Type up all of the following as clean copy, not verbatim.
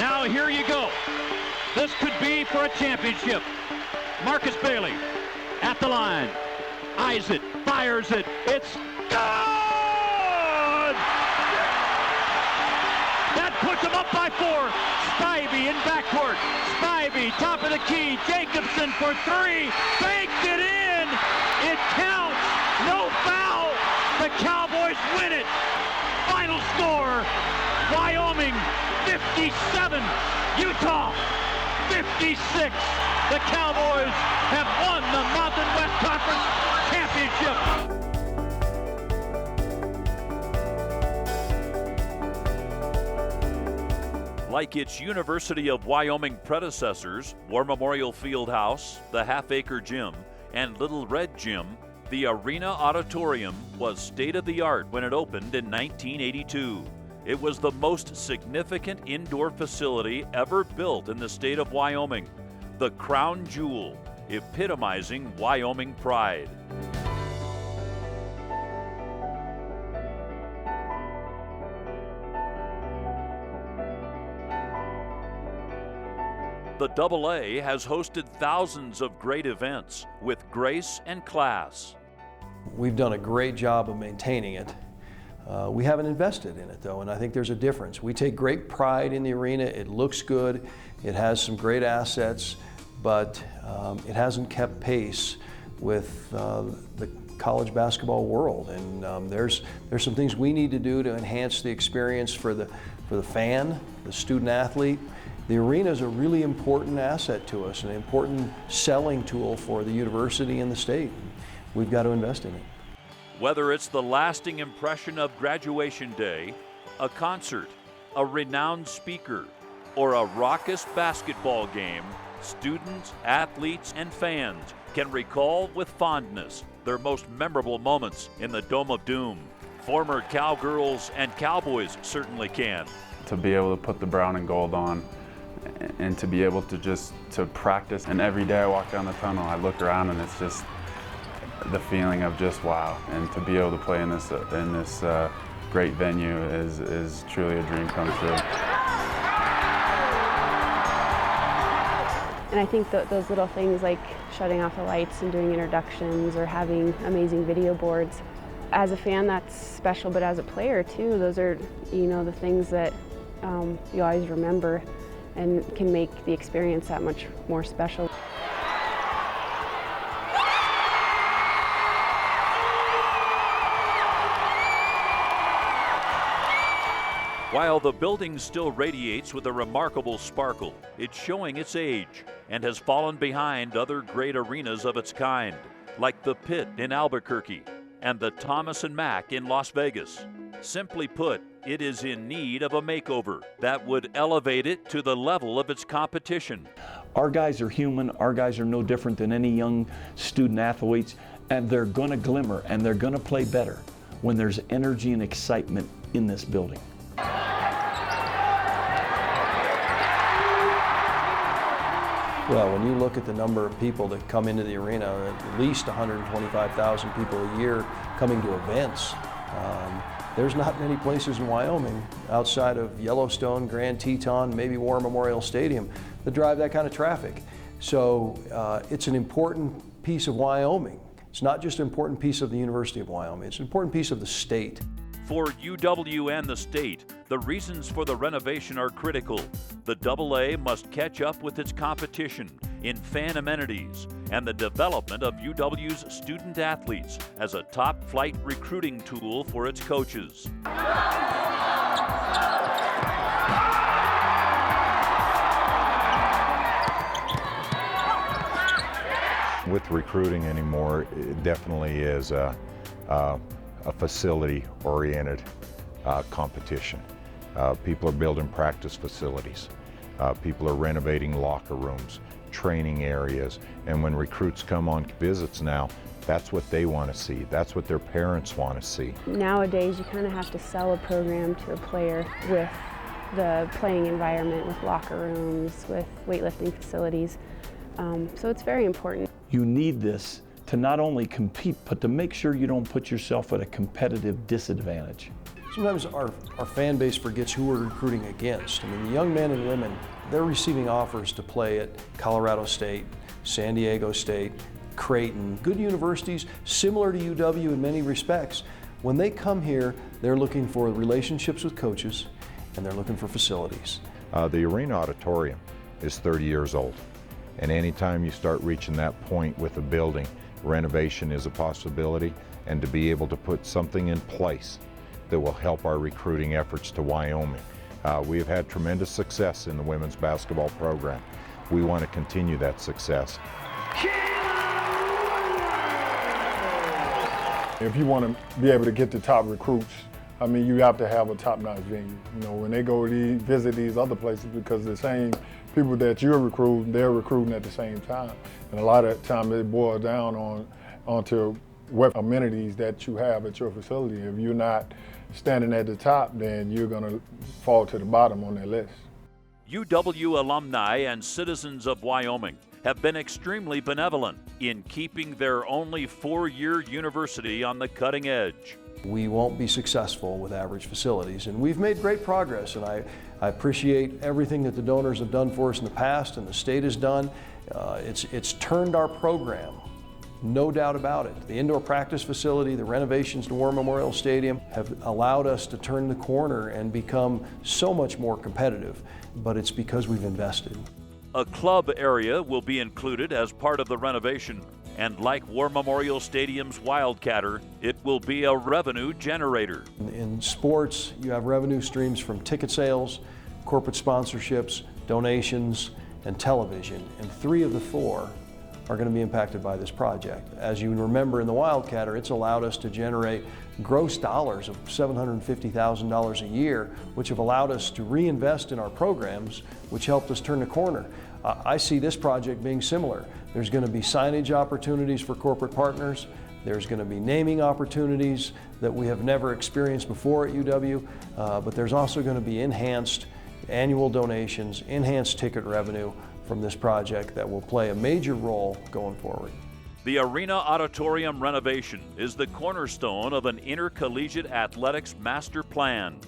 Now here you go. This could be for a championship. Marcus Bailey at the line. Eyes it, fires it. It's good! That puts him up by 4. Spivey in backcourt. Spivey, top of the key. Jacobson for 3. Baked it in. It counts. No foul. The Cowboys win it. Final score, Wyoming 57, Utah 56. The Cowboys have won the Mountain West Conference Championship. Like its University of Wyoming predecessors, War Memorial Fieldhouse, the Half-Acre Gym, and Little Red Gym, the Arena Auditorium was state-of-the-art when it opened in 1982. It was the most significant indoor facility ever built in the state of Wyoming, the crown jewel, epitomizing Wyoming pride. The AA has hosted thousands of great events with grace and class. We've done a great job of maintaining it. We haven't invested in it though, and I think there's a difference. We take great pride in the arena. It looks good. It has some great assets, but it hasn't kept pace with the college basketball world. And there's some things we need to do to enhance the experience for the fan, the student athlete. The arena is a really important asset to us, an important selling tool for the university and the state. We've got to invest in it. Whether it's the lasting impression of graduation day, a concert, a renowned speaker, or a raucous basketball game, students, athletes, and fans can recall with fondness their most memorable moments in the Dome of Doom. Former Cowgirls and Cowboys certainly can. To be able to put the brown and gold on and to be able to practice. And every day I walk down the tunnel, I look around and it's just the feeling of just wow. And to be able to play in this great venue is truly a dream come true. And I think those little things like shutting off the lights and doing introductions or having amazing video boards, as a fan that's special, but as a player too, those are, the things that you always remember and can make the experience that much more special. While the building still radiates with a remarkable sparkle, it's showing its age and has fallen behind other great arenas of its kind, like the Pit in Albuquerque and the Thomas & Mack in Las Vegas. Simply put, it is in need of a makeover that would elevate it to the level of its competition. Our guys are human. Our guys are no different than any young student athletes, and they're going to glimmer and they're going to play better when there's energy and excitement in this building. Well, when you look at the number of people that come into the arena, at least 125,000 people a year coming to events. There's not many places in Wyoming outside of Yellowstone, Grand Teton, maybe War Memorial Stadium that drive that kind of traffic. So it's an important piece of Wyoming. It's not just an important piece of the University of Wyoming, it's an important piece of the state. For UW and the state, the reasons for the renovation are critical. The AA must catch up with its competition in fan amenities and the development of UW's student athletes as a top-flight recruiting tool for its coaches. With recruiting anymore, it definitely is a facility-oriented competition. People are building practice facilities. People are renovating locker rooms, training areas, and when recruits come on visits now, that's what they want to see. That's what their parents want to see. Nowadays, you kind of have to sell a program to a player with the playing environment, with locker rooms, with weightlifting facilities. So it's very important. You need this to not only compete, but to make sure you don't put yourself at a competitive disadvantage. Sometimes our fan base forgets who we're recruiting against. I mean, the young men and women, they're receiving offers to play at Colorado State, San Diego State, Creighton, good universities, similar to UW in many respects. When they come here, they're looking for relationships with coaches, and they're looking for facilities. The arena auditorium is 30 years old, and anytime you start reaching that point with a building, renovation is a possibility, and to be able to put something in place that will help our recruiting efforts to Wyoming. We have had tremendous success in the women's basketball program. We want to continue that success. If you want to be able to get the top recruits, I mean, you have to have a top-notch venue. You know, when they go visit these other places, because the same people that you're recruiting, they're recruiting at the same time. And a lot of the time it boils down onto what amenities that you have at your facility. If you're not standing at the top, then you're going to fall to the bottom on that list. UW alumni and citizens of Wyoming have been extremely benevolent in keeping their only 4-year university on the cutting edge. We won't be successful with average facilities, and we've made great progress, and I appreciate everything that the donors have done for us in the past and the state has done. It's turned our program, no doubt about it. The indoor practice facility, the renovations to War Memorial Stadium have allowed us to turn the corner and become so much more competitive, but it's because we've invested. A club area will be included as part of the renovation, and like War Memorial Stadium's Wildcatter, it will be a revenue generator. In sports, you have revenue streams from ticket sales, corporate sponsorships, donations, and television, and 3 of the 4 are going to be impacted by this project. As you remember in the Wildcatter, it's allowed us to generate gross dollars of $750,000 a year, which have allowed us to reinvest in our programs, which helped us turn the corner. I see this project being similar. There's going to be signage opportunities for corporate partners. There's going to be naming opportunities that we have never experienced before at UW, but there's also going to be enhanced annual donations, enhanced ticket revenue from this project that will play a major role going forward. The arena auditorium renovation is the cornerstone of an intercollegiate athletics master plan.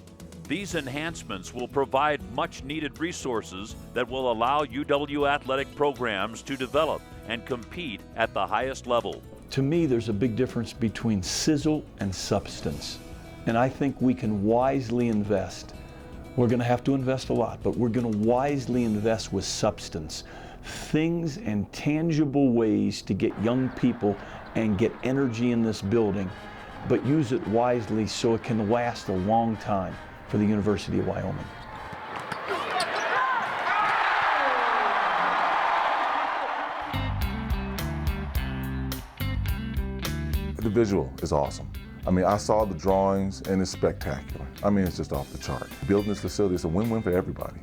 These enhancements will provide much-needed resources that will allow UW athletic programs to develop and compete at the highest level. To me, there's a big difference between sizzle and substance, and I think we can wisely invest. We're going to have to invest a lot, but we're going to wisely invest with substance. Things and tangible ways to get young people and get energy in this building, but use it wisely so it can last a long time for the University of Wyoming. The visual is awesome. I mean, I saw the drawings and it's spectacular. I mean, it's just off the chart. Building this facility is a win-win for everybody.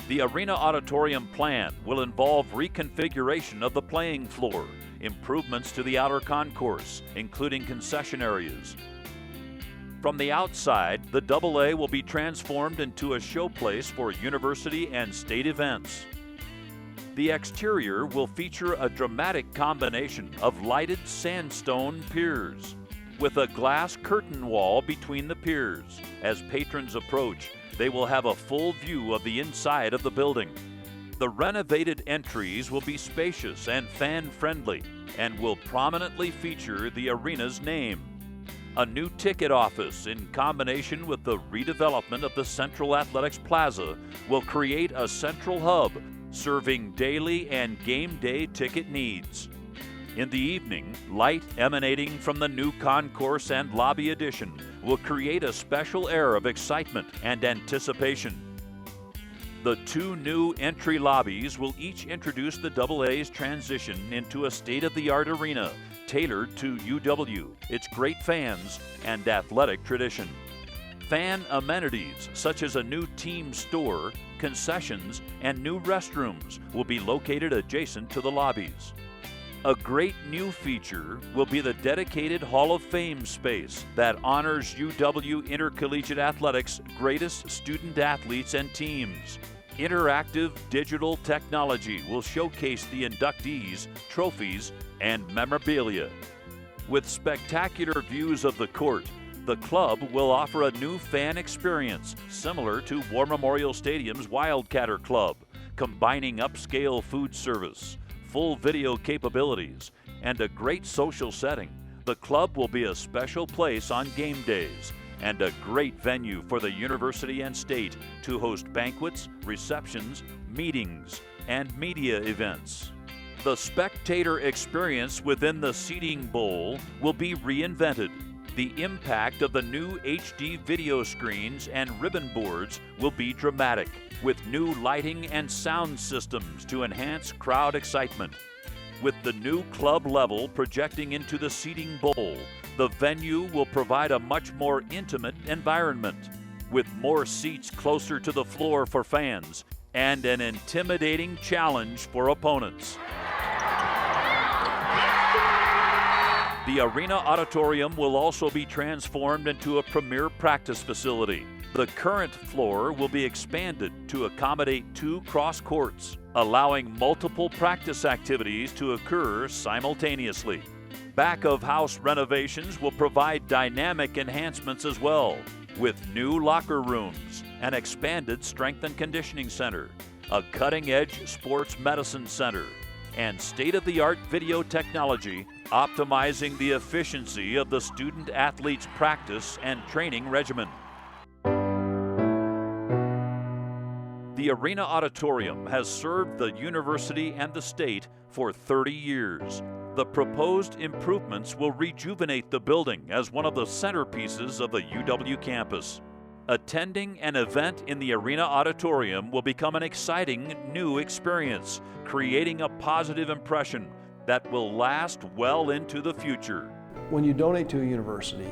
The arena auditorium plan will involve reconfiguration of the playing floor, improvements to the outer concourse, including concession areas. From the outside, the AA will be transformed into a showplace for university and state events. The exterior will feature a dramatic combination of lighted sandstone piers with a glass curtain wall between the piers. As patrons approach, they will have a full view of the inside of the building. The renovated entries will be spacious and fan-friendly and will prominently feature the arena's name. A new ticket office in combination with the redevelopment of the Central Athletics Plaza will create a central hub serving daily and game day ticket needs. In the evening, light emanating from the new concourse and lobby addition will create a special air of excitement and anticipation. The 2 new entry lobbies will each introduce the AA's transition into a state-of-the-art arena tailored to UW, its great fans, and athletic tradition. Fan amenities such as a new team store, concessions, and new restrooms will be located adjacent to the lobbies. A great new feature will be the dedicated Hall of Fame space that honors UW Intercollegiate Athletics' greatest student athletes and teams. Interactive digital technology will showcase the inductees, trophies, and memorabilia. With spectacular views of the court, The club will offer a new fan experience similar to War Memorial Stadium's Wildcatter Club, combining upscale food service, full video capabilities, and a great social setting. The club will be a special place on game days and a great venue for the university and state to host banquets, receptions, meetings, and media events. The spectator experience within the seating bowl will be reinvented. The impact of the new HD video screens and ribbon boards will be dramatic, with new lighting and sound systems to enhance crowd excitement. With the new club level projecting into the seating bowl, the venue will provide a much more intimate environment, with more seats closer to the floor for fans and an intimidating challenge for opponents. The arena auditorium will also be transformed into a premier practice facility. The current floor will be expanded to accommodate 2 cross courts, allowing multiple practice activities to occur simultaneously. Back-of-house renovations will provide dynamic enhancements as well, with new locker rooms, an expanded strength and conditioning center, a cutting-edge sports medicine center, and state-of-the-art video technology, optimizing the efficiency of the student-athletes' practice and training regimen. The Arena Auditorium has served the university and the state for 30 years. The proposed improvements will rejuvenate the building as one of the centerpieces of the UW campus. Attending an event in the Arena Auditorium will become an exciting new experience, creating a positive impression that will last well into the future. When you donate to a university,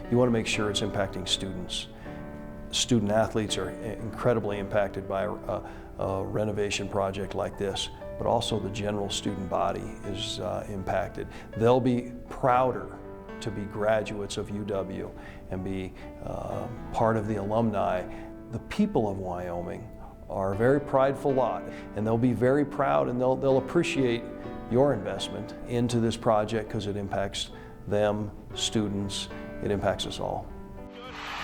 you want to make sure it's impacting students. Student athletes are incredibly impacted by a renovation project like this, but also the general student body is impacted. They'll be prouder to be graduates of UW and be part of the alumni. The people of Wyoming are a very prideful lot, and they'll be very proud, and they'll appreciate your investment into this project because it impacts them, students, it impacts us all.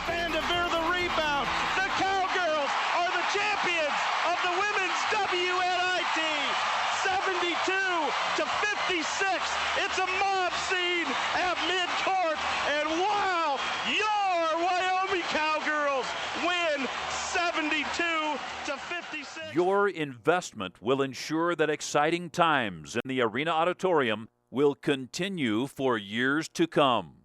Vanderveer the rebound. The Cowgirls are the champions of the women's WNIT. 72-56. It's a mob scene at midcourt, and wow, your Wyoming Cowgirls win 72-56. Your investment will ensure that exciting times in the Arena Auditorium will continue for years to come.